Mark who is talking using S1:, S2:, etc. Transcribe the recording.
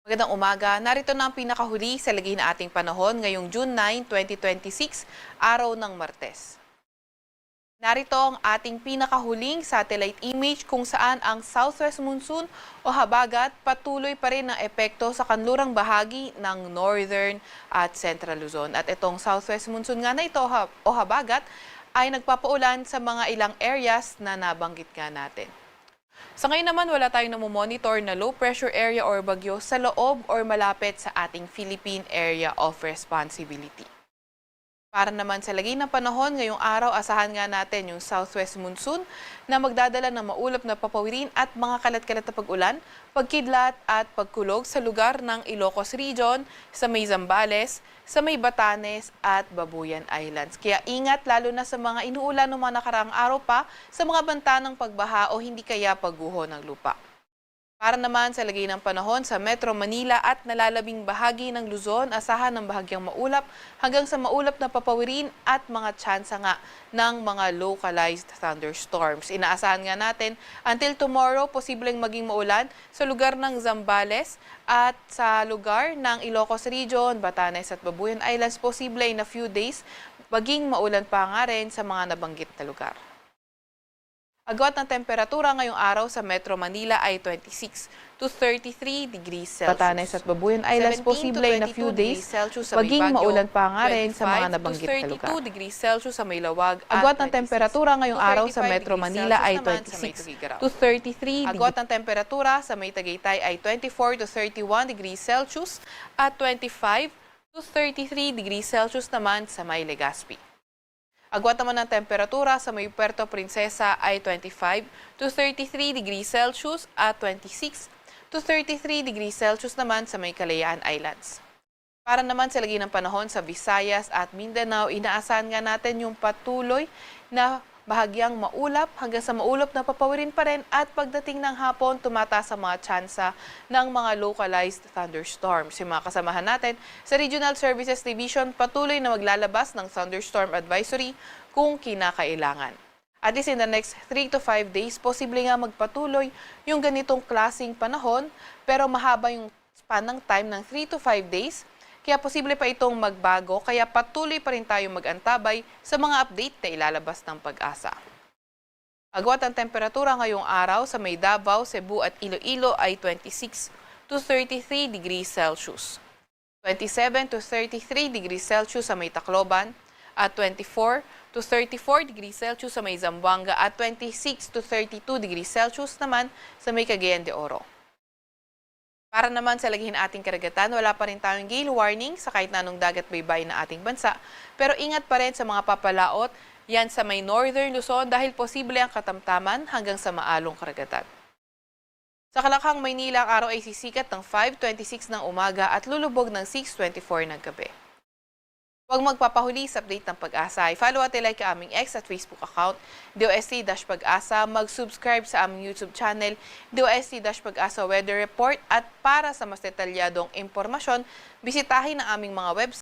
S1: Magandang umaga. Narito na ang pinakahuli sa lagay na ating panahon ngayong June 9, 2026, araw ng Martes. Narito ang ating pinakahuling satellite image kung saan ang southwest monsoon o habagat patuloy pa rin ang epekto sa kanlurang bahagi ng northern at central Luzon. At itong southwest monsoon nga na ito o habagat ay nagpapaulan sa mga ilang areas na nabanggit nga natin. Sa ngayon naman, wala tayong namomonitor na low pressure area or bagyo sa loob or malapit sa ating Philippine Area of Responsibility. Para naman sa lagay ng panahon, ngayong araw asahan nga natin yung southwest monsoon na magdadala ng maulap na papawirin at mga kalat-kalat na pag-ulan, pagkidlat at pagkulog sa lugar ng Ilocos Region, sa may Zambales, sa may Batanes at Babuyan Islands. Kaya ingat lalo na sa mga inuulan ng mga nakaraang araw pa sa mga banta ng pagbaha o hindi kaya pagguho ng lupa. Para naman sa lagay ng panahon sa Metro Manila at nalalabing bahagi ng Luzon, asahan ng bahagyang maulap hanggang sa maulap na papawirin at mga tsansa nga ng mga localized thunderstorms. Inaasahan nga natin until tomorrow, posibleng maging maulan sa lugar ng Zambales at sa lugar ng Ilocos Region, Batanes at Babuyan Islands, posible in a few days, maging maulan pa nga rin sa mga nabanggit na lugar. Agwat ng temperatura ngayong araw sa Metro Manila ay 26 to 33 degrees Celsius. Batanes at Babuyan Islands, posible in a few days, maging maulan pa nga rin sa mga nabanggit na lugar. 25 to 32 degrees Celsius sa may Lawag. Agwat ng temperatura ngayong araw sa Metro Manila ay 26 to 33 degrees. Agwat ng temperatura sa may Tagaytay ay 24 to 31 degrees Celsius at 25 to 33 degrees Celsius naman sa may Legazpi. Agwat naman ng temperatura sa may Puerto Princesa ay 25 to 33 degrees Celsius at 26 to 33 degrees Celsius naman sa may Kalayaan Islands. Para naman sa lagay ng panahon sa Visayas at Mindanao, inaasahan nga natin yung patuloy na bahagyang maulap hanggang sa maulap na papawirin pa rin at pagdating ng hapon, tumataas ang mga tsansa ng mga localized thunderstorms. Yung mga kasamahan natin sa Regional Services Division patuloy na maglalabas ng thunderstorm advisory kung kinakailangan. At least in the next 3 to 5 days, posible nga magpatuloy yung ganitong klaseng panahon pero mahaba yung span ng time ng 3 to 5 days. Kaya posible pa itong magbago, kaya patuloy pa rin tayong mag-antabay sa mga update na ilalabas ng Pag-asa. Agwat ang temperatura ngayong araw sa may Davao, Cebu at Iloilo ay 26 to 33 degrees Celsius. 27 to 33 degrees Celsius sa may Tacloban at 24 to 34 degrees Celsius sa may Zamboanga at 26 to 32 degrees Celsius naman sa may Cagayan de Oro. Para naman sa lagay ng ating karagatan, wala pa rin tayong gale warning sa kahit na anong dagat baybay na ating bansa. Pero ingat pa rin sa mga papalaot yan sa may northern Luzon dahil posible ang katamtaman hanggang sa maalong karagatan. Sa Kalakhang, Maynila, ang araw ay sisikat ng 5:26 ng umaga at lulubog ng 6:24 ng gabi. Huwag magpapahuli sa update ng Pag-asa. I-follow at like ang aming X at Facebook account, DOST-Pag-asa. Mag-subscribe sa aming YouTube channel, DOST-Pag-asa Weather Report. At para sa mas detalyadong impormasyon, bisitahin ang aming mga website.